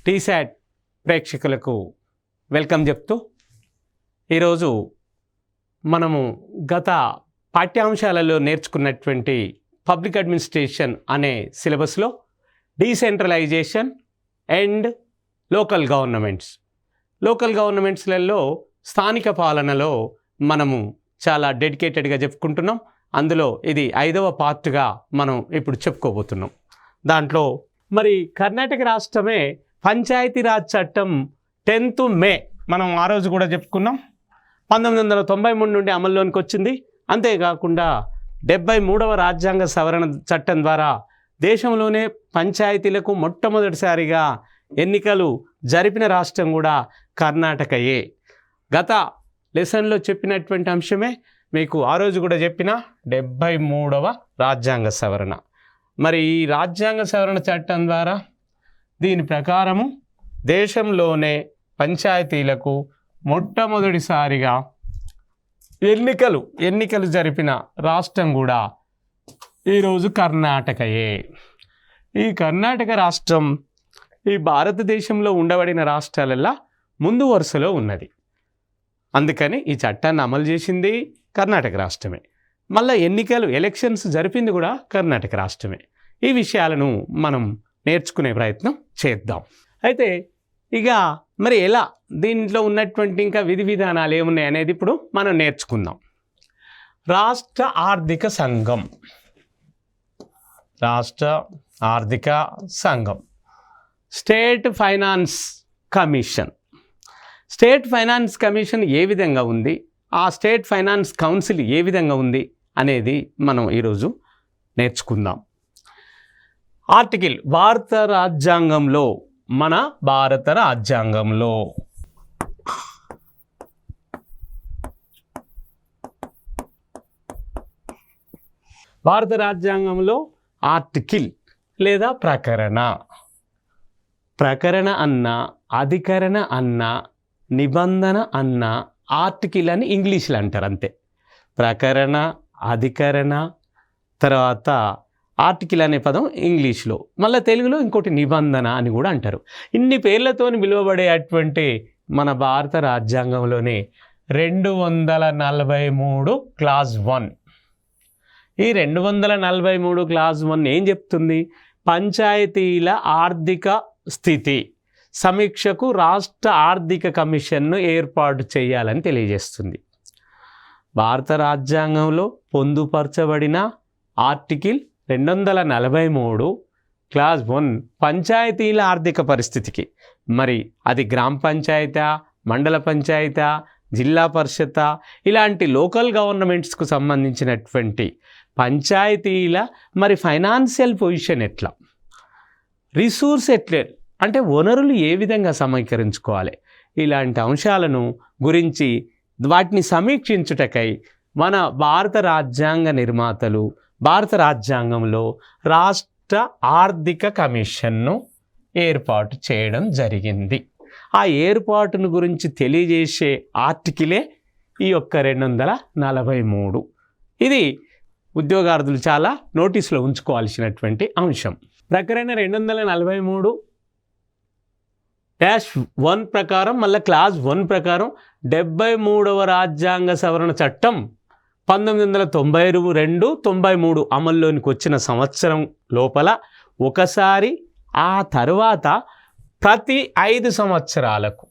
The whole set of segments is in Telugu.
టీశాట్ ప్రేక్షకులకు వెల్కమ్ చెప్తూ ఈరోజు మనము గత పాఠ్యాంశాలలో నేర్చుకున్నటువంటి పబ్లిక్ అడ్మినిస్ట్రేషన్ అనే సిలబస్లో డీసెంట్రలైజేషన్ అండ్ లోకల్ గవర్నమెంట్స్లలో స్థానిక పాలనలో మనము చాలా డెడికేటెడ్గా చెప్పుకుంటున్నాం. అందులో ఇది 5వ పార్ట్గా మనం ఇప్పుడు చెప్పుకోబోతున్నాం. దాంట్లో మరి కర్ణాటక రాష్ట్రమే పంచాయతీరాజ్ చట్టం 10th మే మనం ఆ రోజు కూడా చెప్పుకున్నాం. 1993 నుండి అమల్లోనికి వచ్చింది. అంతేకాకుండా 73వ రాజ్యాంగ సవరణ చట్టం ద్వారా దేశంలోనే పంచాయతీలకు మొట్టమొదటిసారిగా ఎన్నికలు జరిపిన రాష్ట్రం కూడా కర్ణాటకయే. గత లెసన్లో చెప్పినటువంటి అంశమే మీకు ఆ రోజు కూడా చెప్పిన 73వ రాజ్యాంగ సవరణ. మరి ఈ రాజ్యాంగ సవరణ చట్టం ద్వారా దీని ప్రకారము దేశంలోనే పంచాయతీలకు మొట్టమొదటిసారిగా ఎన్నికలు జరిపిన రాష్ట్రం కూడా ఈరోజు కర్ణాటకయే. ఈ కర్ణాటక రాష్ట్రం ఈ భారతదేశంలో ఉండబడిన రాష్ట్రాలల్లో ముందు వరుసలో ఉన్నది. అందుకని ఈ చట్టాన్ని అమలు చేసింది కర్ణాటక రాష్ట్రమే. మళ్ళీ ఎలక్షన్స్ జరిపింది కూడా కర్ణాటక రాష్ట్రమే. ఈ విషయాలను మనం నేర్చుకునే ప్రయత్నం చేద్దాం. అయితే ఇక మరి ఎలా దీంట్లో ఉన్నటువంటి ఇంకా విధి విధానాలు ఏమున్నాయి అనేది ఇప్పుడు మనం నేర్చుకుందాం. రాష్ట్ర ఆర్థిక సంఘం, స్టేట్ ఫైనాన్స్ కమిషన్ ఏ విధంగా ఉంది, ఆ స్టేట్ ఫైనాన్స్ కౌన్సిల్ ఏ విధంగా ఉంది అనేది మనం ఈరోజు నేర్చుకుందాం. ఆర్టికల్ భారత రాజ్యాంగంలో ఆర్టికల్ లేదా ప్రకరణ అన్న, అధికరణ అన్న, నిబంధన అన్న ఆర్టికల్ అని ఇంగ్లీష్లో అంటారు. అంతే. ప్రకరణ, అధికరణ, తర్వాత ఆర్టికల్ అనే పదం ఇంగ్లీష్లో, మళ్ళీ తెలుగులో ఇంకోటి నిబంధన అని కూడా అంటారు. ఇన్ని పేర్లతో పిలువబడేటువంటి మన భారత రాజ్యాంగంలోనే 243 క్లాజ్ 1. ఈ 243 క్లాజ్ 1 ఏం చెప్తుంది? పంచాయతీల ఆర్థిక స్థితి సమీక్షకు రాష్ట్ర ఆర్థిక కమిషన్ను ఏర్పాటు చేయాలని తెలియజేస్తుంది. భారత రాజ్యాంగంలో పొందుపరచబడిన ఆర్టికల్ 243 క్లాజ్ 1 పంచాయతీల ఆర్థిక పరిస్థితికి, మరి అది గ్రామ పంచాయతా, మండల పంచాయతా, జిల్లా పరిషత్ ఇలాంటి లోకల్ గవర్నమెంట్స్కు సంబంధించినటువంటి పంచాయతీల మరి ఫైనాన్షియల్ పొజిషన్ ఎట్లా, రిసోర్స్ ఎట్లా అంటే వనరులు ఏ విధంగా సమీకరించుకోవాలి, ఇలాంటి అంశాలను గురించి వాటిని సమీక్షించుటకై మన భారత రాజ్యాంగ నిర్మాతలు భారత రాజ్యాంగంలో రాష్ట్ర ఆర్థిక కమిషన్ను ఏర్పాటు చేయడం జరిగింది. ఆ ఏర్పాటును గురించి తెలియజేసే ఆర్టికలే ఈ యొక్క 243. ఇది ఉద్యోగార్థులు చాలా నోటీసులో ఉంచుకోవాల్సినటువంటి అంశం. ప్రకరణ 243-1 ప్రకారం, మళ్ళీ క్లాజ్ 1 ప్రకారం 73వ రాజ్యాంగ సవరణ చట్టం 1992-93 అమల్లోనికి వచ్చిన సంవత్సరం లోపల ఒకసారి, ఆ తర్వాత ప్రతి 5 సంవత్సరాలకు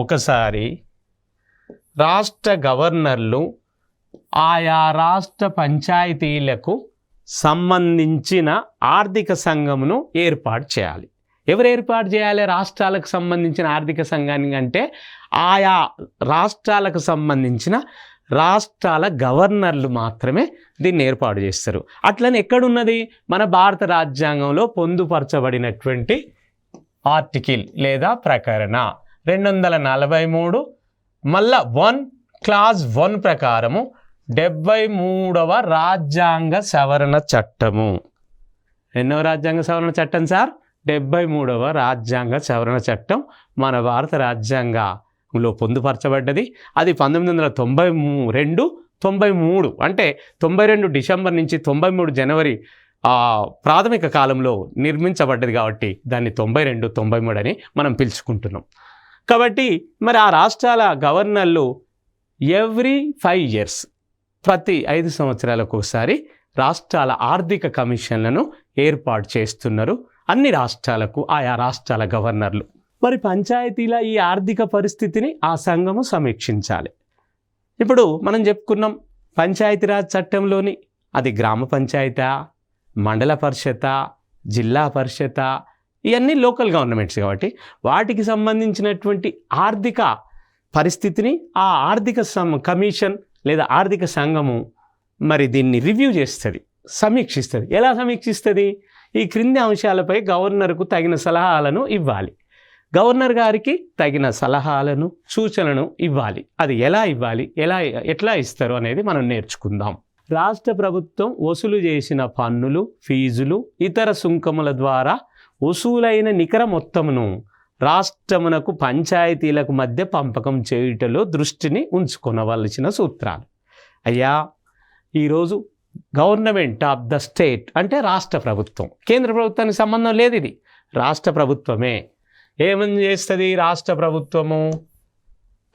ఒకసారి రాష్ట్ర గవర్నర్లు ఆయా రాష్ట్ర పంచాయతీలకు సంబంధించిన ఆర్థిక సంఘమును ఏర్పాటు చేయాలి. ఎవరు ఏర్పాటు చేయాలి? రాష్ట్రాలకు సంబంధించిన ఆర్థిక సంఘాన్ని అంటే ఆయా రాష్ట్రాలకు సంబంధించిన రాష్ట్రాల గవర్నర్లు మాత్రమే దీన్ని ఏర్పాటు చేస్తారు. అట్లని ఎక్కడున్నది? మన భారత రాజ్యాంగంలో పొందుపరచబడినటువంటి ఆర్టికల్ లేదా ప్రకరణ 243 మళ్ళా 1 క్లాజ్ 1 ప్రకారము 73వ రాజ్యాంగ సవరణ చట్టము. ఎన్నో రాజ్యాంగ సవరణ చట్టం సార్? 73వ రాజ్యాంగ సవరణ చట్టం మన భారత రాజ్యాంగంలో పొందుపరచబడ్డది. అది 1992-93 అంటే 92 డిసెంబర్ నుంచి 93 జనవరి ప్రాథమిక కాలంలో నిర్మించబడ్డది కాబట్టి దాన్ని 92, 93 అని మనం పిలుచుకుంటున్నాం. కాబట్టి మరి ఆ రాష్ట్రాల గవర్నర్లు ఎవ్రీ 5 years ప్రతి 5 సంవత్సరాలకు ఒకసారి రాష్ట్రాల ఆర్థిక కమిషన్లను ఏర్పాటు చేస్తున్నారు అన్ని రాష్ట్రాలకు ఆయా రాష్ట్రాల గవర్నర్లు. మరి పంచాయతీల ఈ ఆర్థిక పరిస్థితిని ఆ సంఘము సమీక్షించాలి. ఇప్పుడు మనం చెప్పుకున్నాం పంచాయతీరాజ్ చట్టంలోని అది గ్రామ పంచాయతా, మండల పరిషత, జిల్లా పరిషత, ఇవన్నీ లోకల్ గవర్నమెంట్స్ కాబట్టి వాటికి సంబంధించినటువంటి ఆర్థిక పరిస్థితిని ఆ ఆర్థిక కమిషన్ లేదా ఆర్థిక సంఘము మరి దీన్ని రివ్యూ చేస్తుంది, సమీక్షిస్తుంది. ఎలా సమీక్షిస్తుంది? ఈ క్రింది అంశాలపై గవర్నర్కు తగిన సలహాలను ఇవ్వాలి. గవర్నర్ గారికి తగిన సలహాలను సూచనలను ఇవ్వాలి. అది ఎలా ఇవ్వాలి, ఎట్లా ఇస్తారు అనేది మనం నేర్చుకుందాం. రాష్ట్ర ప్రభుత్వం వసూలు చేసిన పన్నులు, ఫీజులు, ఇతర సుంకముల ద్వారా వసూలైన నికర మొత్తమును రాష్ట్రమునకు పంచాయతీలకు మధ్య పంపకం చేయుటలో దృష్టిని ఉంచుకొనవలసిన సూత్రాలు. అయ్యా, ఈరోజు గవర్నమెంట్ ఆఫ్ ద స్టేట్ అంటే రాష్ట్ర ప్రభుత్వం, కేంద్ర ప్రభుత్వానికి సంబంధం లేదు, ఇది రాష్ట్ర ప్రభుత్వమే. ఏమని చేస్తుంది రాష్ట్ర ప్రభుత్వము?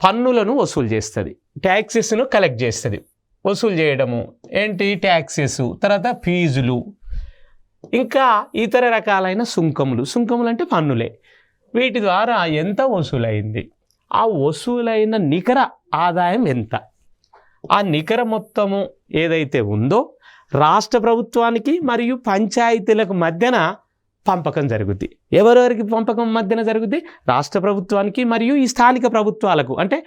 పన్నులను వసూలు చేస్తుంది, ట్యాక్సెస్ను కలెక్ట్ చేస్తుంది. వసూలు చేయడము ఏంటి? ట్యాక్సెస్, తర్వాత ఫీజులు, ఇంకా ఇతర రకాలైన సుంకములు. సుంకములు అంటే పన్నులే. వీటి ద్వారా ఎంత వసూలైంది, ఆ వసూలైన నికర ఆదాయం ఎంత, ఆ నికర మొత్తము ఏదైతే ఉందో రాష్ట్ర ప్రభుత్వానికి మరియు పంచాయతీలకు మధ్యన పంపకం జరుగుద్ది. ఎవరెవరికి పంపకం మధ్యన జరుగుద్ది? రాష్ట్ర ప్రభుత్వానికి మరియు ఈ స్థానిక ప్రభుత్వాలకు. అంటే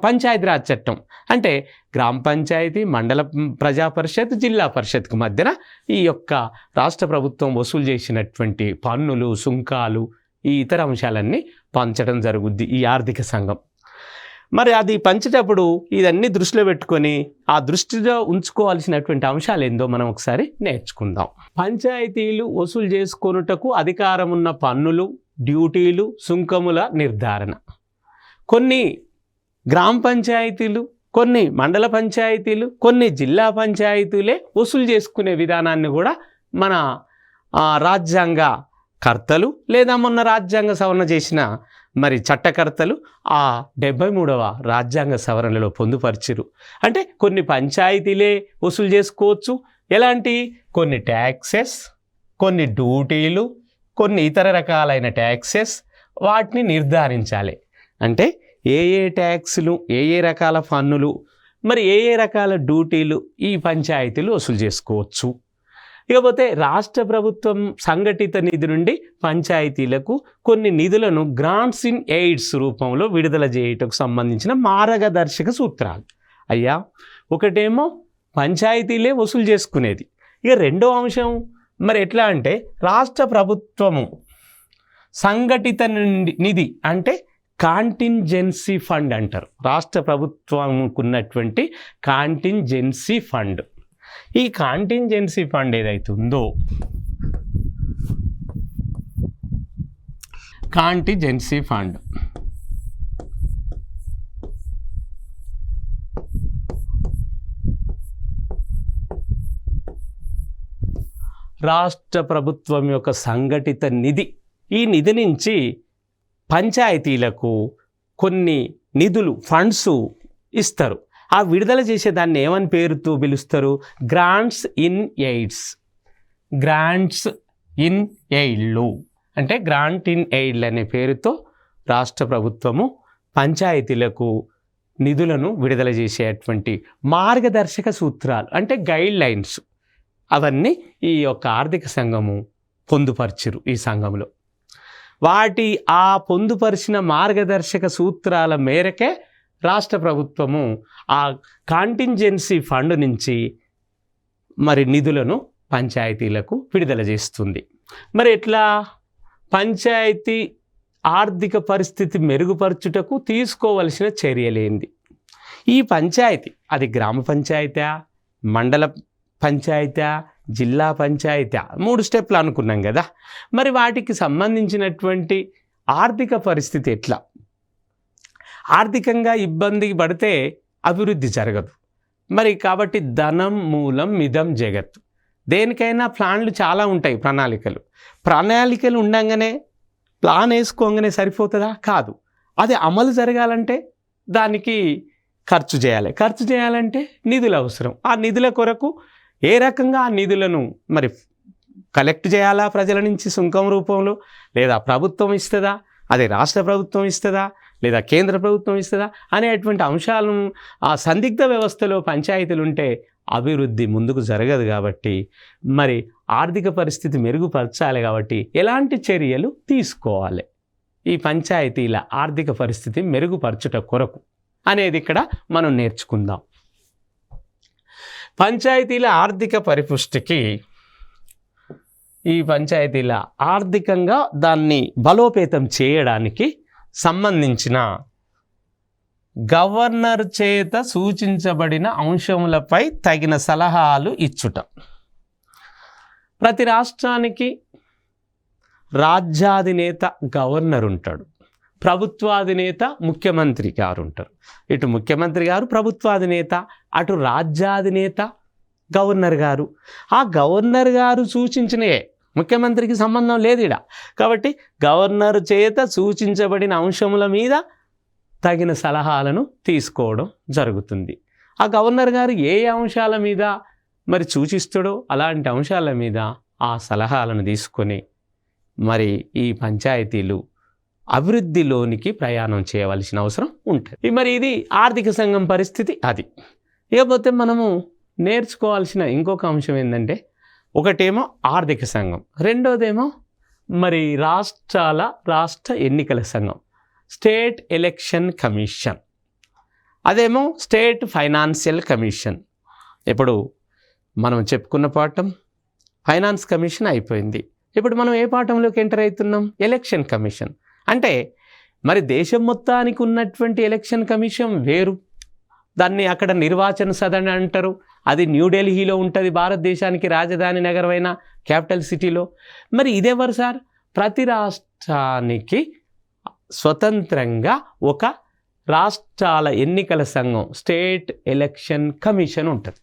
పంచాయతీరాజ్ చట్టం అంటే గ్రామ పంచాయతీ, మండల ప్రజా పరిషత్, జిల్లా పరిషత్కు మధ్యన ఈ యొక్క రాష్ట్ర ప్రభుత్వం వసూలు చేసినటువంటి పన్నులు, సుంకాలు, ఈ ఇతర అంశాలన్నీ పంచడం జరుగుద్ది ఈ ఆర్థిక సంఘం. మరి అది పంచేటప్పుడు ఇదన్నీ దృష్టిలో పెట్టుకొని ఆ దృష్టిలో ఉంచుకోవాల్సినటువంటి అంశాలు ఏందో మనం ఒకసారి నేర్చుకుందాం. పంచాయతీలు వసూలు చేసుకొనుటకు అధికారం ఉన్న పన్నులు, డ్యూటీలు, సుంకముల నిర్ధారణ. కొన్ని గ్రామ పంచాయతీలు, కొన్ని మండల పంచాయతీలు, కొన్ని జిల్లా పంచాయతీలే వసూలు చేసుకునే విధానాన్ని కూడా మన రాజ్యాంగ కర్తలు లేదా మొన్న రాజ్యాంగ సవరణ చేసిన మరి చట్టకర్తలు ఆ 73వ రాజ్యాంగ సవరణలో పొందుపరిచిరు. అంటే కొన్ని పంచాయతీలే వసూలు చేసుకోవచ్చు. ఎలాంటి? కొన్ని ట్యాక్సెస్, కొన్ని డ్యూటీలు, కొన్ని ఇతర రకాలైన ట్యాక్సెస్, వాటిని నిర్ధారించాలి. అంటే ఏ ట్యాక్సులు, ఏ రకాల పన్నులు, మరి ఏ రకాల డ్యూటీలు ఈ పంచాయతీలు వసూలు చేసుకోవచ్చు. ఇకపోతే రాష్ట్ర ప్రభుత్వం సంఘటిత నిధి నుండి పంచాయతీలకు కొన్ని నిధులను గ్రాంట్స్ ఇన్ ఎయిడ్స్ రూపంలో విడుదల చేయటకు సంబంధించిన మార్గదర్శక సూత్రాలు. అయ్యా, ఒకటేమో పంచాయతీలే వసూలు చేసుకునేది. ఇక రెండో అంశం మరి ఎట్లా అంటే రాష్ట్ర ప్రభుత్వము సంఘటిత నిధి అంటే కాంటింజెన్సీ ఫండ్ అంటారు. రాష్ట్ర ప్రభుత్వంకు ఉన్నటువంటి కాంటింజెన్సీ ఫండ్. ఈ కాంటింజెన్సీ ఫండ్ ఏదైతే ఉందో కాంటింజెన్సీ ఫండ్ రాష్ట్ర ప్రభుత్వం యొక్క సంఘటిత నిధి. ఈ నిధి నుంచి పంచాయతీలకు కొన్ని నిధులు, ఫండ్స్ ఇస్తారు. ఆ విడుదల చేసేదాన్ని ఏమని పేరుతో పిలుస్తారు? Grants in aids. Grants in ఎయిడ్లు అంటే గ్రాంట్ ఇన్ ఎయిడ్లు అనే పేరుతో రాష్ట్ర ప్రభుత్వము పంచాయతీలకు నిధులను విడుదల చేసేటువంటి మార్గదర్శక సూత్రాలు అంటే గైడ్ లైన్స్, అవన్నీ ఈ యొక్క ఆర్థిక సంఘము పొందుపరిచిరు. ఈ సంఘంలో వాటి ఆ పొందుపరిచిన మార్గదర్శక సూత్రాల మేరకే రాష్ట్ర ప్రభుత్వము ఆ కాంటింజెన్సీ ఫండ్ నుంచి మరి నిధులను పంచాయతీలకు విడుదల చేస్తుంది. మరి ఎట్లా? పంచాయతీ ఆర్థిక పరిస్థితి మెరుగుపరచుటకు తీసుకోవలసిన చర్యలేంది? ఈ పంచాయతీ అది గ్రామ పంచాయతీ, మండల పంచాయతీ, జిల్లా పంచాయతీ, 3 స్టెప్లు అనుకున్నాం కదా. మరి వాటికి సంబంధించినటువంటి ఆర్థిక పరిస్థితి ఎట్లా? ఆర్థికంగా ఇబ్బంది పడితే అభివృద్ధి జరగదు. మరి కాబట్టి ధనం మూలం మిదం జగత్. దేనికైనా ప్లాన్లు చాలా ఉంటాయి, ప్రణాళికలు ఉండంగానే ప్లాన్ వేసుకోగానే సరిపోతుందా? కాదు. అది అమలు జరగాలంటే దానికి ఖర్చు చేయాలంటే నిధులు అవసరం. ఆ నిధుల కొరకు ఏ రకంగా ఆ నిధులను మరి కలెక్ట్ చేయాలా ప్రజల నుంచి సుంకం రూపంలో, లేదా ప్రభుత్వం ఇస్తుందా, అదే రాష్ట్ర ప్రభుత్వం ఇస్తుందా, లేదా కేంద్ర ప్రభుత్వం ఇస్తుందా అనేటువంటి అంశాలను ఆ సందిగ్ధ వ్యవస్థలో పంచాయతీలు ఉంటే అభివృద్ధి ముందుకు జరగదు. కాబట్టి మరి ఆర్థిక పరిస్థితి మెరుగుపరచాలి. కాబట్టి ఎలాంటి చర్యలు తీసుకోవాలి ఈ పంచాయతీల ఆర్థిక పరిస్థితి మెరుగుపరచుట కొరకు అనేది ఇక్కడ మనం నేర్చుకుందాం. పంచాయతీల ఆర్థిక పరిపుష్టికి, ఈ పంచాయతీల ఆర్థికంగా దాన్ని బలోపేతం చేయడానికి సంబంధించిన గవర్నర్ చేత సూచించబడిన అంశములపై తగిన సలహాలు ఇచ్చుట. ప్రతి రాష్ట్రానికి రాజ్యాధినేత గవర్నర్ ఉంటాడు, ప్రభుత్వాధినేత ముఖ్యమంత్రి గారు ఉంటారు. ఇటు ముఖ్యమంత్రి గారు ప్రభుత్వాధినేత, అటు రాజ్యాధినేత గవర్నర్ గారు. ఆ గవర్నర్ గారు సూచించినయే, ముఖ్యమంత్రికి సంబంధం లేదు ఇడ. కాబట్టి గవర్నర్ చేత సూచించబడిన అంశముల మీద తగిన సలహాలను తీసుకోవడం జరుగుతుంది. ఆ గవర్నర్ గారు ఏ అంశాల మీద మరి సూచిస్తాడో అలాంటి అంశాల మీద ఆ సలహాలను తీసుకొని మరి ఈ పంచాయతీలు అభివృద్ధిలోనికి ప్రయాణం చేయవలసిన అవసరం ఉంటుంది. మరి ఇది ఆర్థిక సంఘం పరిస్థితి. అది ఇకపోతే మనము నేర్చుకోవాల్సిన ఇంకొక అంశం ఏంటంటే, ఒకటేమో ఆర్థిక సంఘం, రెండోదేమో మరి రాష్ట్ర ఎన్నికల సంఘం, స్టేట్ ఎలక్షన్ కమిషన్, అదేమో స్టేట్ ఫైనాన్షియల్ కమిషన్. ఇప్పుడు మనం చెప్పుకున్న పాఠం ఫైనాన్స్ కమిషన్ అయిపోయింది. ఇప్పుడు మనం ఏ పాఠంలోకి ఎంటర్ అవుతున్నాం? Election commission. అంటే మరి దేశం మొత్తానికి ఉన్నటువంటి ఎలక్షన్ కమిషన్ వేరు, దాన్ని అక్కడ నిర్వాచన సదన్ అంటారు. అది న్యూఢిల్లీలో ఉంటుంది, భారతదేశానికి రాజధాని నగరమైన క్యాపిటల్ సిటీలో. మరి ఇదెవరు సార్? ప్రతి రాష్ట్రానికి స్వతంత్రంగా ఒక రాష్ట్రాల ఎన్నికల సంఘం, స్టేట్ ఎలక్షన్ కమిషన్ ఉంటుంది.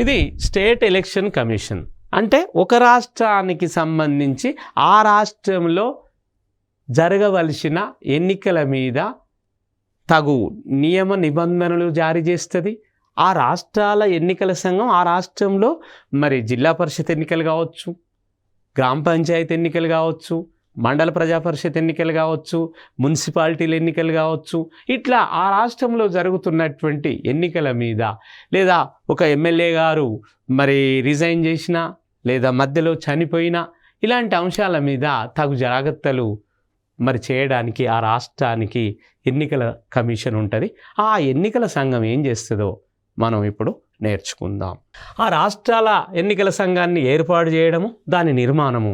ఇది స్టేట్ ఎలక్షన్ కమిషన్. అంటే ఒక రాష్ట్రానికి సంబంధించి ఆ రాష్ట్రంలో జరగవలసిన ఎన్నికల మీద తగు నియమ నిబంధనలు జారీ చేస్తుంది. ఆ రాష్ట్రాల ఎన్నికల సంఘం ఆ రాష్ట్రంలో మరి జిల్లా పరిషత్ ఎన్నికలు కావచ్చు, గ్రామ పంచాయతీ ఎన్నికలు కావచ్చు, మండల ప్రజాపరిషత్ ఎన్నికలు కావచ్చు, మున్సిపాలిటీల ఎన్నికలు కావచ్చు, ఇట్లా ఆ రాష్ట్రంలో జరుగుతున్నటువంటి ఎన్నికల మీద, లేదా ఒక ఎమ్మెల్యే గారు మరి రిజైన్ చేసినా లేదా మధ్యలో చనిపోయినా ఇలాంటి అంశాల మీద తగు జాగ్రత్తలు మరి చేయడానికి ఆ రాష్ట్రానికి ఎన్నికల కమిషన్ ఉంటుంది. ఆ ఎన్నికల సంఘం ఏం చేస్తుందో మనం ఇప్పుడు నేర్చుకుందాం. ఆ రాష్ట్రాల ఎన్నికల సంఘాన్ని ఏర్పాటు చేయడము, దాని నిర్మాణము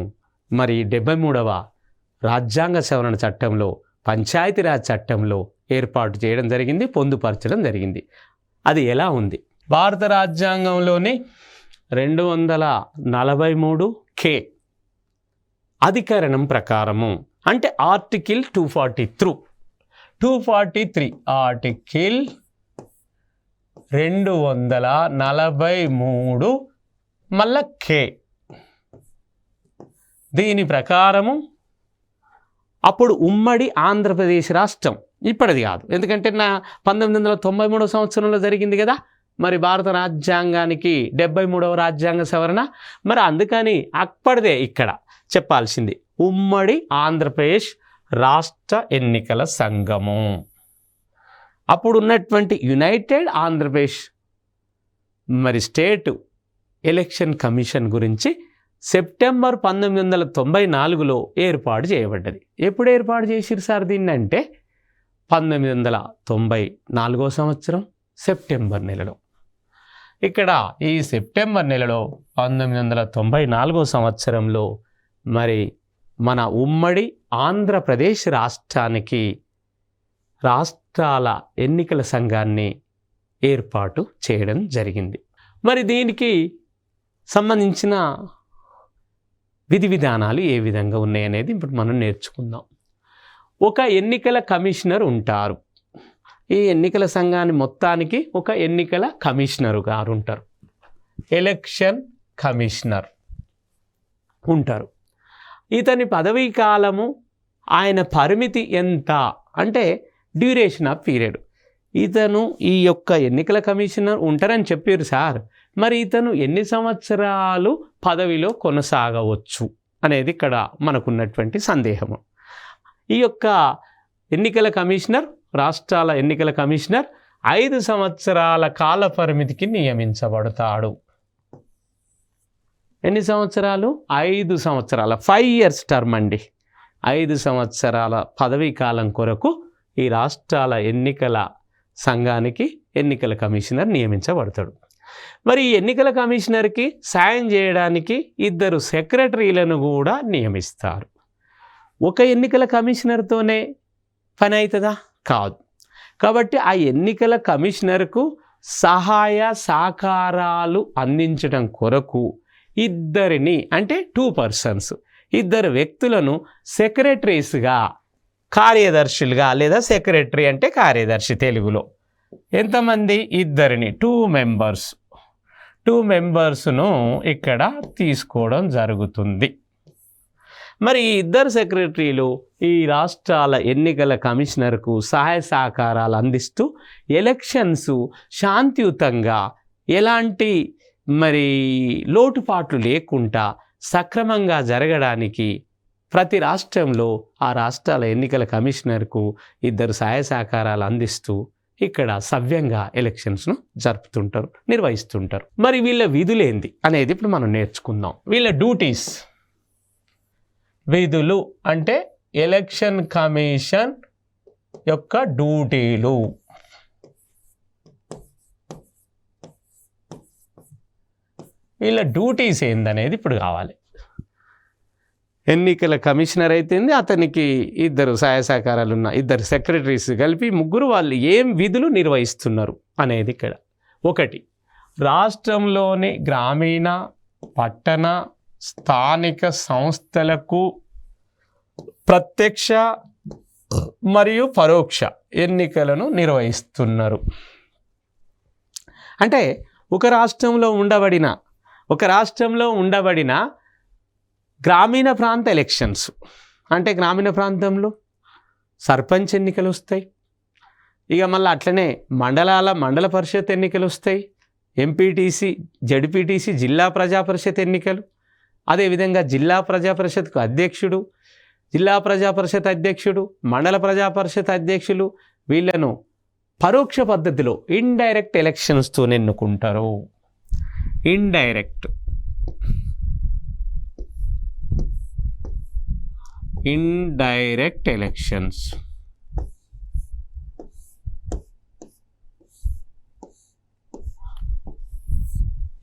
మరి 73వ రాజ్యాంగ సవరణ చట్టంలో, పంచాయతీరాజ్ చట్టంలో ఏర్పాటు చేయడం జరిగింది, పొందుపరచడం జరిగింది. అది ఎలా ఉంది? భారత రాజ్యాంగంలోని 243K అధికరణం ప్రకారము, అంటే ఆర్టికల్ 243 ఆర్టికల్ 243 మళ్ళా K, దీని ప్రకారము అప్పుడు ఉమ్మడి ఆంధ్రప్రదేశ్ రాష్ట్రం, ఇప్పటిది కాదు, ఎందుకంటే 1993 సంవత్సరంలో జరిగింది కదా మరి భారత రాజ్యాంగానికి 73వ రాజ్యాంగ సవరణ. మరి అందుకని అప్పటిదే ఇక్కడ చెప్పాల్సింది ఉమ్మడి ఆంధ్రప్రదేశ్ రాష్ట్ర ఎన్నికల సంఘము. అప్పుడు ఉన్నటువంటి యునైటెడ్ ఆంధ్రప్రదేశ్ మరి స్టేట్ ఎలక్షన్ కమిషన్ గురించి సెప్టెంబర్ 1994లో ఏర్పాటు చేయబడ్డది. ఎప్పుడు ఏర్పాటు చేసిరు సార్ దీన్ని అంటే 1994 సంవత్సరం సెప్టెంబర్ నెలలో. ఇక్కడ ఈ సెప్టెంబర్ నెలలో 1994 సంవత్సరంలో మరి మన ఉమ్మడి ఆంధ్రప్రదేశ్ రాష్ట్రానికి రాష్ట్రాల ఎన్నికల సంఘాన్ని ఏర్పాటు చేయడం జరిగింది. మరి దీనికి సంబంధించిన విధి విధానాలు ఏ విధంగా ఉన్నాయనేది ఇప్పుడు మనం నేర్చుకుందాం. ఒక ఎన్నికల కమిషనర్ ఉంటారు. ఈ ఎన్నికల సంఘాన్ని మొత్తానికి ఒక ఎన్నికల కమిషనరు గారు ఉంటారు. ఎలక్షన్ కమిషనర్ ఉంటారు. ఇతని పదవీ కాలము, ఆయన పరిమితి ఎంత అంటే డ్యూరేషన్ ఆఫ్ పీరియడ్. ఇతను ఈ యొక్క ఎన్నికల కమిషనర్ ఉంటారని చెప్పారు సార్, మరి ఇతను ఎన్ని సంవత్సరాలు పదవిలో కొనసాగవచ్చు అనేది ఇక్కడ మనకున్నటువంటి సందేహము. ఈ యొక్క ఎన్నికల కమిషనర్, రాష్ట్రాల ఎన్నికల కమిషనర్ 5 సంవత్సరాల కాల పరిమితికి నియమించబడతాడు. ఎన్ని సంవత్సరాలు? 5 సంవత్సరాల 5 years టర్మ్ అండి. 5 సంవత్సరాల పదవీ కాలం కొరకు ఈ రాష్ట్రాల ఎన్నికల సంఘానికి ఎన్నికల కమిషనర్ నియమించబడతాడు. మరి ఈ ఎన్నికల కమిషనర్కి సాయం చేయడానికి 2 సెక్రటరీలను కూడా నియమిస్తారు. ఒక ఎన్నికల కమిషనర్తోనే పని అవుతుందా? కాదు. కాబట్టి ఆ ఎన్నికల కమిషనర్కు సహాయ సహకారాలు అందించడం కొరకు 2 అంటే 2 persons, 2 వ్యక్తులను సెక్రటరీస్గా, కార్యదర్శులుగా, లేదా సెక్రటరీ అంటే కార్యదర్శి తెలుగులో. ఎంతమంది? 2 2 members. 2 members-ను ఇక్కడ తీసుకోవడం జరుగుతుంది. మరి ఈ 2 సెక్రటరీలు ఈ రాష్ట్రాల ఎన్నికల కమిషనర్కు సహాయ సహకారాలు అందిస్తూ ఎలక్షన్స్ శాంతియుతంగా, ఎలాంటి మరి లోటుపాట్లు లేకుండా సక్రమంగా జరగడానికి ప్రతి రాష్ట్రంలో ఆ రాష్ట్రాల ఎన్నికల కమిషనర్కు 2 సహాయ సహకారాలు అందిస్తూ ఇక్కడ సవ్యంగా ఎలక్షన్స్ను జరుపుతుంటారు, నిర్వహిస్తుంటారు. మరి వీళ్ళ విధులేంది అనేది ఇప్పుడు మనం నేర్చుకుందాం. వీళ్ళ డ్యూటీస్, విధులు అంటే ఎలక్షన్ కమిషన్ యొక్క డ్యూటీలు. వీళ్ళ డ్యూటీస్ ఏందనేది ఇప్పుడు కావాలి. ఎన్నికల కమిషనర్ అయితేంది, అతనికి 2 సహాయ సహకారాలు ఉన్న 2 సెక్రటరీస్ కలిపి 3 వాళ్ళు ఏం విధులు నిర్వహిస్తున్నారు అనేది ఇక్కడ. 1, రాష్ట్రంలోని గ్రామీణ, పట్టణ, స్థానిక సంస్థలకు ప్రత్యక్ష మరియు పరోక్ష ఎన్నికలను నిర్వహిస్తున్నారు. అంటే ఒక రాష్ట్రంలో ఉండబడిన గ్రామీణ ప్రాంత ఎలక్షన్స్ అంటే గ్రామీణ ప్రాంతంలో సర్పంచ్ ఎన్నికలు వస్తాయి. ఇక మళ్ళీ అట్లనే మండల పరిషత్ ఎన్నికలు వస్తాయి, ఎంపీటీసీ, జడ్పీటీసీ, జిల్లా ప్రజా పరిషత్ ఎన్నికలు. అదేవిధంగా జిల్లా ప్రజా పరిషత్కు అధ్యక్షుడు, జిల్లా ప్రజా పరిషత్ అధ్యక్షుడు, మండల ప్రజా పరిషత్ అధ్యక్షులు, వీళ్ళను పరోక్ష పద్ధతిలో ఇండైరెక్ట్ ఎలక్షన్స్తో ఎన్నుకుంటారు. Indirect elections.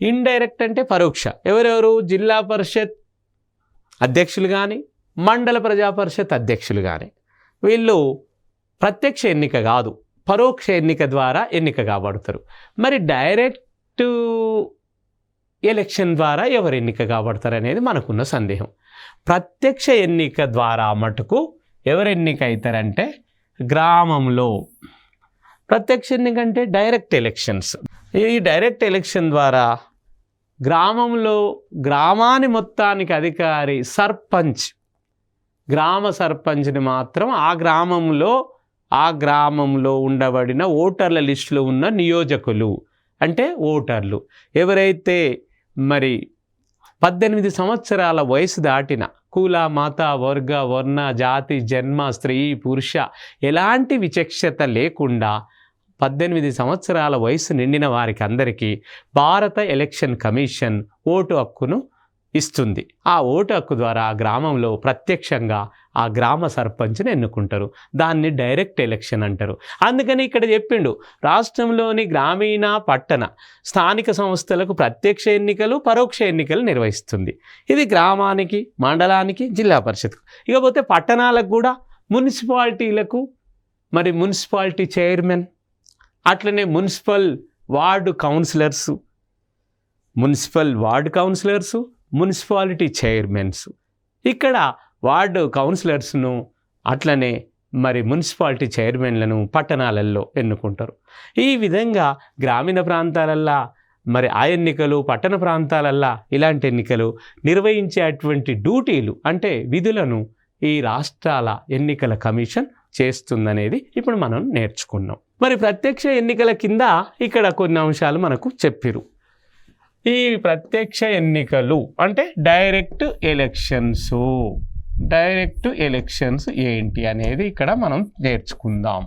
ఇండైరెక్ట్ అంటే పరోక్ష. ఎవరెవరు? జిల్లా పరిషత్ అధ్యక్షులు కానీ, మండల ప్రజా పరిషత్ అధ్యక్షులు కానీ, వీళ్ళు ప్రత్యక్ష ఎన్నిక కాదు, పరోక్ష ఎన్నిక ద్వారా ఎన్నిక కాబడతారు. మరి డైరెక్ట్ ఎలక్షన్ ద్వారా ఎవరు ఎన్నిక కాబడతారు అనేది మనకున్న సందేహం. ప్రత్యక్ష ఎన్నిక ద్వారా మటుకు ఎవరు ఎన్నిక అవుతారంటే గ్రామంలో. ప్రత్యక్ష ఎన్నిక అంటే డైరెక్ట్ ఎలక్షన్స్. ఈ డైరెక్ట్ ఎలక్షన్ ద్వారా గ్రామంలో, గ్రామాన్ని మొత్తానికి అధికారి సర్పంచ్, గ్రామ సర్పంచ్ని మాత్రం ఆ గ్రామంలో ఉండబడిన ఓటర్ల లిస్టులో ఉన్న నియోజకులు అంటే ఓటర్లు ఎవరైతే మరి 18 సంవత్సరాల వయసు దాటిన, కుల, మత, వర్గ, వర్ణ, జాతి, జన్మ, స్త్రీ, పురుష ఎలాంటి విచక్షత లేకుండా 18 సంవత్సరాల వయసు నిండిన వారికి అందరికీ భారత ఎలక్షన్ కమిషన్ ఓటు హక్కును ఇస్తుంది. ఆ ఓటు హక్కు ద్వారా ఆ గ్రామంలో ప్రత్యక్షంగా ఆ గ్రామ సర్పంచ్ని ఎన్నుకుంటారు. దాన్ని డైరెక్ట్ ఎలక్షన్ అంటారు. అందుకని ఇక్కడ చెప్పిండు, రాష్ట్రంలోని గ్రామీణ, పట్టణ, స్థానిక సంస్థలకు ప్రత్యక్ష ఎన్నికలు, పరోక్ష ఎన్నికలు నిర్వహిస్తుంది. ఇది గ్రామానికి, మండలానికి, జిల్లా పరిషత్కు. ఇకపోతే పట్టణాలకు కూడా మున్సిపాలిటీలకు మరి మున్సిపాలిటీ చైర్మన్, అట్లనే municipal ward councillors, municipality chairmans. ఇక్కడ వార్డు కౌన్సిలర్స్ను అట్లనే మరి మున్సిపాలిటీ చైర్మన్లను పట్టణాలలో ఎన్నుకుంటారు. ఈ విధంగా గ్రామీణ ప్రాంతాలల్లో మరి ఆ ఎన్నికలు పట్టణ ప్రాంతాలల్లో ఇలాంటి ఎన్నికలు నిర్వహించేటువంటి డ్యూటీలు అంటే విధులను ఈ రాష్ట్రాల ఎన్నికల కమిషన్ చేస్తుందనేది ఇప్పుడు మనం నేర్చుకున్నాం. మరి ప్రత్యక్ష ఎన్నికల కింద ఇక్కడ కొన్ని అంశాలు మనకు చెప్పిరు. ఈ ప్రత్యక్ష ఎన్నికలు అంటే డైరెక్ట్ ఎలక్షన్స్ ఏంటి అనేది ఇక్కడ మనం నేర్చుకుందాం.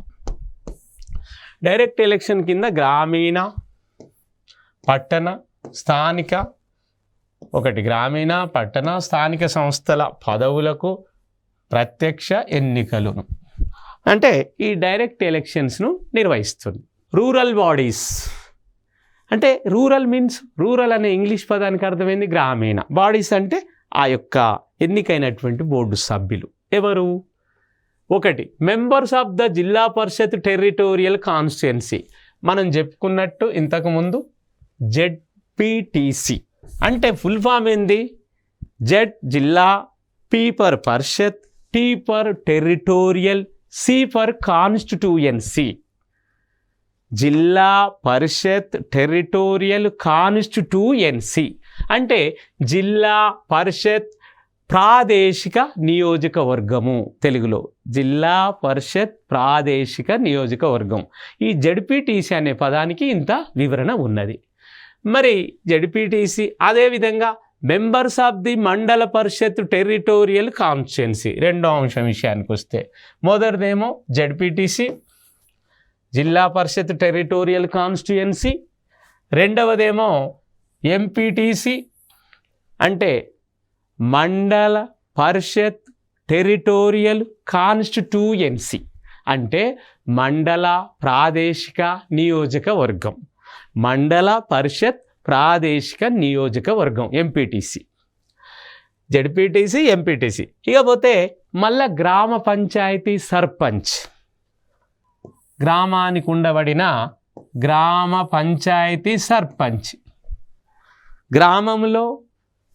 డైరెక్ట్ ఎలక్షన్ కింద గ్రామీణ పట్టణ స్థానిక గ్రామీణ పట్టణ స్థానిక సంస్థల పదవులకు ప్రత్యక్ష ఎన్నికలను అంటే ఈ డైరెక్ట్ ఎలక్షన్స్ను నిర్వహిస్తుంది. రూరల్ బాడీస్ అంటే రూరల్ అనే ఇంగ్లీష్ పదానికి అర్థమైంది గ్రామీణ. బాడీస్ అంటే ఆ యొక్క ఎన్నికైనటువంటి బోర్డు సభ్యులు ఎవరు? 1 మెంబర్స్ ఆఫ్ ద జిల్లా పరిషత్ టెరిటోరియల్ కాన్స్టిట్యుయెన్సీ. మనం చెప్పుకున్నట్టు ఇంతకుముందు జెడ్పీటీసీ అంటే ఫుల్ ఫామ్ ఏంది? Z Zilla, P for Parishad, T for territorial, C for constituency. Zilla Parishad territorial కాన్స్టిట్యూయెన్సీ అంటే జిల్లా పరిషత్ ప్రాదేశిక నియోజకవర్గము. తెలుగులో జిల్లా పరిషత్ ప్రాదేశిక నియోజకవర్గం. ఈ జెడ్పీటీసీ అనే పదానికి ఇంత వివరణ ఉన్నది. మరి జెడ్పీటీసీ అదేవిధంగా మెంబర్స్ ఆఫ్ ది మండల పరిషత్ టెరిటోరియల్ కాన్స్టిట్యుయెన్సీ. రెండో అంశం విషయానికి వస్తే మొదటిదేమో జెడ్పీటీసీ జిల్లా పరిషత్ టెరిటోరియల్ కాన్స్టిట్యుయెన్సీ, రెండవదేమో ఎంపీటీసీ అంటే మండల పరిషత్ టెరిటోరియల్ కాన్స్టిట్యూయెన్సీ అంటే మండల ప్రాదేశిక నియోజకవర్గం. మండల పరిషత్ ప్రాదేశిక నియోజకవర్గం ఎంపీటీసీ. ZPTC, MPTC. ఇకపోతే మళ్ళా గ్రామ పంచాయతీ సర్పంచ్. గ్రామానికి ఉండబడిన గ్రామ పంచాయతీ సర్పంచ్. గ్రామంలో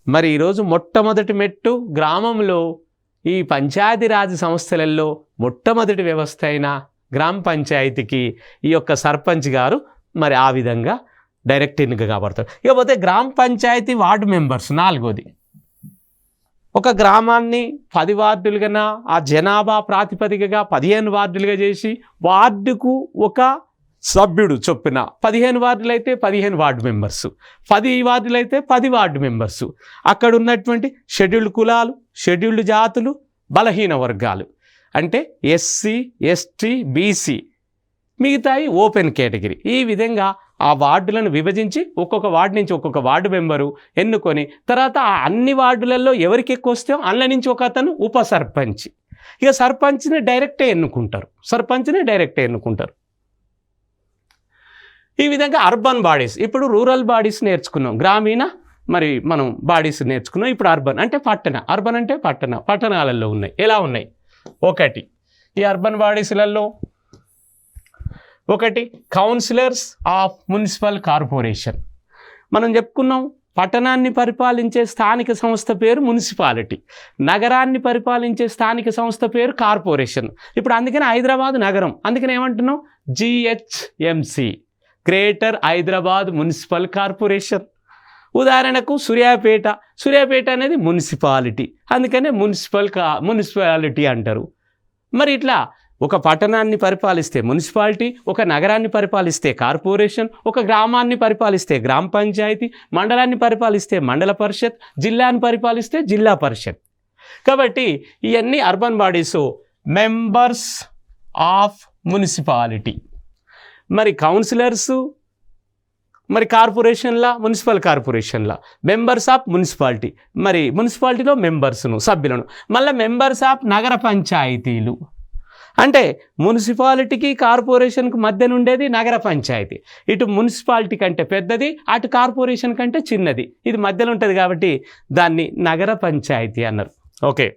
మరి ఈరోజు మొట్టమొదటి మెట్టు గ్రామంలో ఈ పంచాయతీరాజ్ సంస్థలలో మొట్టమొదటి వ్యవస్థ అయిన గ్రామ పంచాయతీకి ఈ యొక్క సర్పంచ్ గారు మరి ఆ విధంగా డైరెక్ట్ ఎన్నిక కాబడతాడు. ఇకపోతే గ్రామ పంచాయతీ వార్డు మెంబర్స్ 4వది. ఒక గ్రామాన్ని 10 వార్డులుగా ఆ జనాభా ప్రాతిపదికగా 15 వార్డులుగా చేసి వార్డుకు ఒక సభ్యుడు చొప్పున 15 వార్డులు అయితే 15 వార్డు మెంబర్సు, 10 వార్డులు అయితే 10 వార్డు మెంబర్సు. అక్కడ ఉన్నటువంటి షెడ్యూల్డ్ కులాలు, షెడ్యూల్డ్ జాతులు, బలహీన వర్గాలు అంటే ఎస్సీ, ఎస్టీ, బీసీ, మిగతాయి ఓపెన్ కేటగిరీ. ఈ విధంగా ఆ వార్డులను విభజించి ఒక్కొక్క వార్డు నుంచి ఒక్కొక్క వార్డు మెంబరు ఎన్నుకొని తర్వాత ఆ అన్ని వార్డులలో ఎవరికి ఎక్కువ వస్తే అందులో నుంచి ఒక అతను ఉప సర్పంచ్. ఇక సర్పంచ్ని డైరెక్టే ఎన్నుకుంటారు. ఈ విధంగా అర్బన్ బాడీస్. ఇప్పుడు రూరల్ బాడీస్ నేర్చుకున్నాం, గ్రామీణ మరి మనం బాడీస్ నేర్చుకున్నాం. ఇప్పుడు అర్బన్ అంటే అర్బన్ అంటే పట్టణాలలో ఉన్నాయి. ఎలా ఉన్నాయి? 1 ఈ అర్బన్ బాడీస్లలో 1 కౌన్సిలర్స్ ఆఫ్ మున్సిపల్ కార్పొరేషన్. మనం చెప్పుకున్నాం పట్టణాన్ని పరిపాలించే స్థానిక సంస్థ పేరు మున్సిపాలిటీ, నగరాన్ని పరిపాలించే స్థానిక సంస్థ పేరు కార్పొరేషన్. ఇప్పుడు అందుకని హైదరాబాద్ నగరం, అందుకని ఏమంటున్నాం? GHMC, greater Hyderabad municipal corporation. ఉదాహరణకు సూర్యాపేట అనేది మున్సిపాలిటీ, అందుకనే మున్సిపాలిటీ అంటారు. మరి ఇట్లా ఒక పట్టణాన్ని పరిపాలిస్తే మున్సిపాలిటీ, ఒక నగరాన్ని పరిపాలిస్తే కార్పొరేషన్, ఒక గ్రామాన్ని పరిపాలిస్తే గ్రామ పంచాయతీ, మండలాన్ని పరిపాలిస్తే మండల పరిషత్, జిల్లాని పరిపాలిస్తే జిల్లా పరిషత్. కాబట్టి ఇవన్నీ urban bodies, members of municipality. మరి కౌన్సిలర్సు మరి కార్పొరేషన్లా, మున్సిపల్ కార్పొరేషన్లా మెంబర్స్ ఆఫ్ మున్సిపాలిటీ, మరి మున్సిపాలిటీలో మెంబర్స్ను సభ్యులను. మళ్ళీ మెంబర్స్ ఆఫ్ నగర పంచాయతీలు అంటే మున్సిపాలిటీకి కార్పొరేషన్కి మధ్యన ఉండేది నగర పంచాయతీ. ఇటు మున్సిపాలిటీ కంటే పెద్దది, అటు కార్పొరేషన్ కంటే చిన్నది, ఇది మధ్యలో ఉంటుంది కాబట్టి దాన్ని నగర పంచాయతీ అన్నారు. ఓకే,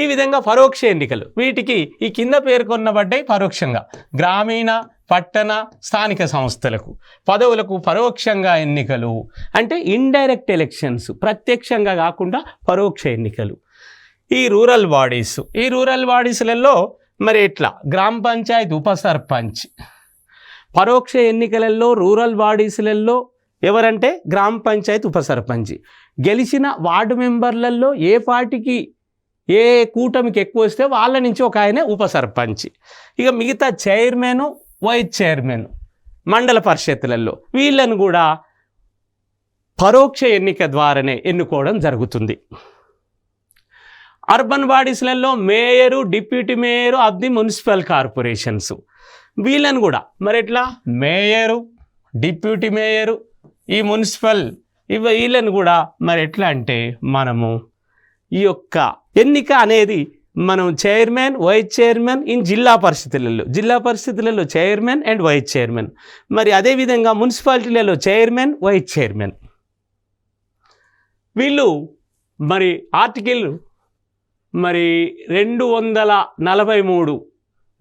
ఈ విధంగా పరోక్ష ఎన్నికలు, వీటికి ఈ కింద పేర్కొనబడ్డాయి పరోక్షంగా. గ్రామీణ పట్టణ స్థానిక సంస్థలకు పదవులకు పరోక్షంగా ఎన్నికలు అంటే ఇండైరెక్ట్ ఎలక్షన్స్, ప్రత్యక్షంగా కాకుండా పరోక్ష ఎన్నికలు. ఈ రూరల్ బాడీస్లలో మరి ఇట్లా గ్రామ పంచాయతీ ఉప సర్పంచ్, పరోక్ష ఎన్నికలలో రూరల్ బాడీస్లలో ఎవరంటే గ్రామ పంచాయతీ ఉప సర్పంచ్. గెలిచిన వార్డు మెంబర్లలో ఏ పార్టీకి ఏ కూటమికి ఎక్కువ వస్తే వాళ్ళ నుంచి ఒక ఆయన ఉప సర్పంచ్. ఇక మిగతా చైర్మన్, వైస్ చైర్మన్ మండల పరిషత్తులలో వీళ్ళను కూడా పరోక్ష ఎన్నిక ద్వారానే ఎన్నుకోవడం జరుగుతుంది. అర్బన్ బాడీస్లలో mayor, deputy mayor of the municipal corporations వీళ్ళను కూడా మరి ఎట్లా మేయరు, డిప్యూటీ మేయరు, ఈ మున్సిపల్ వీళ్ళని కూడా మరి ఎట్లా అంటే మనము ఈ యొక్క ఎన్నిక అనేది మనం చైర్మన్, వైస్ చైర్మన్ ఇన్ జిల్లా పరిస్థితులలో చైర్మన్ అండ్ వైస్ చైర్మన్, మరి అదేవిధంగా మున్సిపాలిటీలలో చైర్మన్, వైస్ చైర్మన్ వీళ్ళు మరి ఆర్టికల్ మరి 243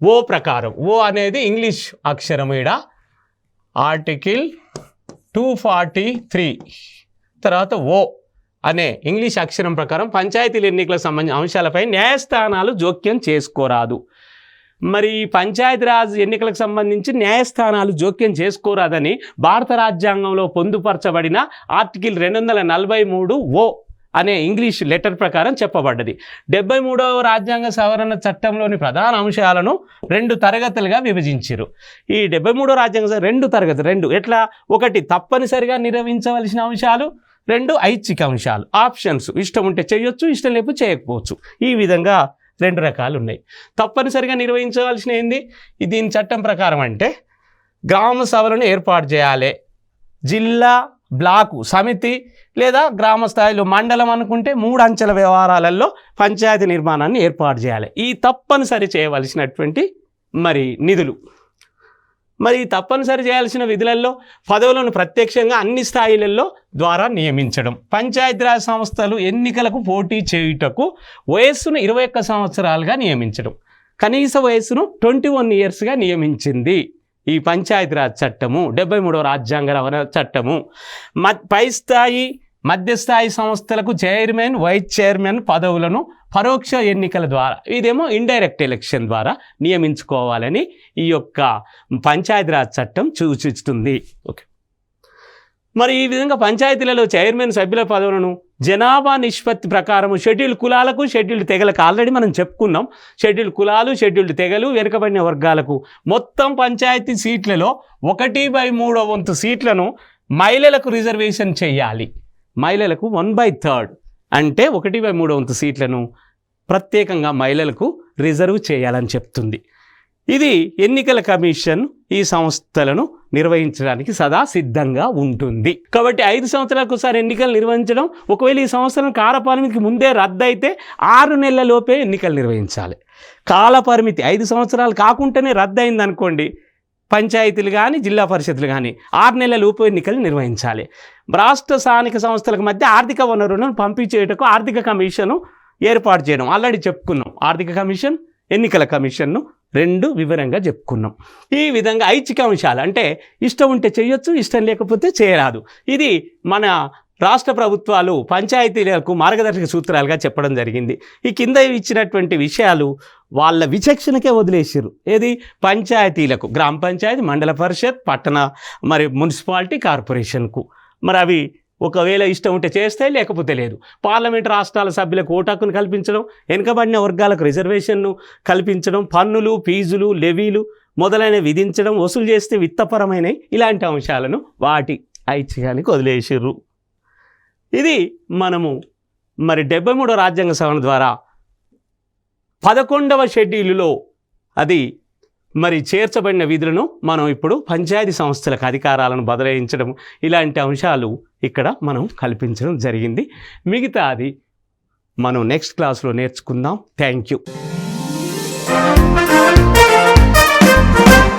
ఓ ప్రకారం, ఓ అనేది ఇంగ్లీష్ అక్షరం, ఈడ ఆర్టికల్ 243 తర్వాత ఓ అనే ఇంగ్లీష్ అక్షరం ప్రకారం పంచాయతీల ఎన్నికలకు సంబంధించిన అంశాలపై న్యాయస్థానాలు జోక్యం చేసుకోరాదు. మరి పంచాయతీరాజ్ ఎన్నికలకు సంబంధించి న్యాయస్థానాలు జోక్యం చేసుకోరాదని భారత రాజ్యాంగంలో పొందుపరచబడిన ఆర్టికల్ 243 ఓ అనే ఇంగ్లీష్ లెటర్ ప్రకారం చెప్పబడ్డది. 73వ రాజ్యాంగ సవరణ చట్టంలోని ప్రధాన అంశాలను 2 తరగతులుగా విభజించారు. ఈ 73వ రాజ్యాంగ 2 తరగతులు ఎట్లా, ఒకటి తప్పనిసరిగా నిర్వహించవలసిన అంశాలు, 2 ఐచ్ఛిక అంశాలు, ఆప్షన్స్, ఇష్టం ఉంటే చేయొచ్చు, ఇష్టం లేకపోతే చేయకపోవచ్చు. ఈ విధంగా 2 రకాలు ఉన్నాయి. తప్పనిసరిగా నిర్వహించవలసిన ఏంది దీని చట్టం ప్రకారం అంటే గ్రామ సభలను ఏర్పాటు చేయాలి. జిల్లా, బ్లాకు, సమితి లేదా గ్రామ స్థాయిలో మండలం అనుకుంటే 3 అంచెల వ్యవహారాలలో పంచాయతీ నిర్మాణాన్ని ఏర్పాటు చేయాలి. ఈ తప్పనిసరి చేయవలసినటువంటి మరి నిధులు, మరి తప్పనిసరి చేయాల్సిన విధులలో పదవులను ప్రత్యక్షంగా అన్ని స్థాయిలలో ద్వారా నియమించడం, పంచాయతీరాజ్ సంస్థలు ఎన్నికలకు పోటీ చేయుటకు వయస్సును 21 సంవత్సరాలుగా నియమించడం, కనీస వయస్సును 21 ఇయర్స్గా నియమించింది ఈ పంచాయతీరాజ్ చట్టము, 73వ రాజ్యాంగ చట్టము. పై స్థాయి, మధ్యస్థాయి సంస్థలకు చైర్మన్, వైస్ చైర్మన్ పదవులను పరోక్ష ఎన్నికల ద్వారా, ఇదేమో ఇండైరెక్ట్ ఎలక్షన్ ద్వారా నియమించుకోవాలని ఈ యొక్క పంచాయతీరాజ్ చట్టం సూచిస్తుంది. ఓకే, మరి ఈ విధంగా పంచాయతీలలో చైర్మన్ సభ్యుల పదవులను జనాభా నిష్పత్తి ప్రకారం షెడ్యూల్డ్ కులాలకు, షెడ్యూల్డ్ తెగలకు ఆల్రెడీ మనం చెప్పుకున్నాం. షెడ్యూల్డ్ కులాలు, షెడ్యూల్డ్ తెగలు, వెనుకబడిన వర్గాలకు మొత్తం పంచాయతీ సీట్లలో 1/3 వంతు సీట్లను మహిళలకు రిజర్వేషన్ చేయాలి. మహిళలకు 1/3 అంటే 1/3 వంతు సీట్లను ప్రత్యేకంగా మహిళలకు రిజర్వ్ చేయాలని చెప్తుంది. ఇది ఎన్నికల కమిషన్ ఈ సంస్థలను నిర్వహించడానికి సదా సిద్ధంగా ఉంటుంది. కాబట్టి 5 సంవత్సరాలకు ఒకసారి ఎన్నికలు నిర్వహించడం, ఒకవేళ ఈ సంవత్సరం కాలపరిమితికి ముందే రద్దయితే 6 నెలల లోపే ఎన్నికలు నిర్వహించాలి. కాలపరిమితి 5 సంవత్సరాలు కాకుండానే రద్దయింది అనుకోండి, పంచాయతీలు కానీ జిల్లా పరిషత్తులు కానీ 6 నెలల లోపు ఎన్నికలు నిర్వహించాలి. రాష్ట్ర స్థానిక సంస్థలకు మధ్య ఆర్థిక వనరులను పంపించేటకు ఆర్థిక కమిషను ఏర్పాటు చేయడం ఆల్రెడీ చెప్పుకున్నాం. ఆర్థిక కమిషన్, ఎన్నికల కమిషన్ను 2 వివరంగా చెప్పుకున్నాం. ఈ విధంగా ఐచ్ఛిక అంశాలు అంటే ఇష్టం ఉంటే చేయొచ్చు, ఇష్టం లేకపోతే చేయరాదు. ఇది మన రాష్ట్ర ప్రభుత్వాలు పంచాయతీలకు మార్గదర్శక సూత్రాలుగా చెప్పడం జరిగింది. ఈ కింద ఇచ్చినటువంటి విషయాలు వాళ్ళ విచక్షణకే వదిలేసారు. ఏది, పంచాయతీలకు గ్రామ పంచాయతీ, మండల పరిషత్, పట్టణ మరి మున్సిపాలిటీ, కార్పొరేషన్కు మరి అవి ఒకవేళ ఇష్టం ఉంటే చేస్తే, లేకపోతే లేదు. పార్లమెంటు రాష్ట్రాల సభ్యులకు ఓటు హక్కును కల్పించడం, వెనుకబడిన వర్గాలకు రిజర్వేషన్ను కల్పించడం, పన్నులు, ఫీజులు, లెవీలు మొదలైన విధించడం, వసూలు చేస్తే విత్తపరమైన ఇలాంటి అంశాలను వాటి ఐచ్ఛికానికి వదిలేసారు. ఇది మనము మరి 73వ రాజ్యాంగ సవరణ ద్వారా 11వ షెడ్యూలులో అది మరి చేర్చబడిన విధులను మనం ఇప్పుడు పంచాయతీ సంస్థలకు అధికారాలను బదలాయించడం, ఇలాంటి అంశాలు ఇక్కడ మనం కల్పించడం జరిగింది. మిగతా అది మనం నెక్స్ట్ క్లాస్లో నేర్చుకుందాం. Thank you.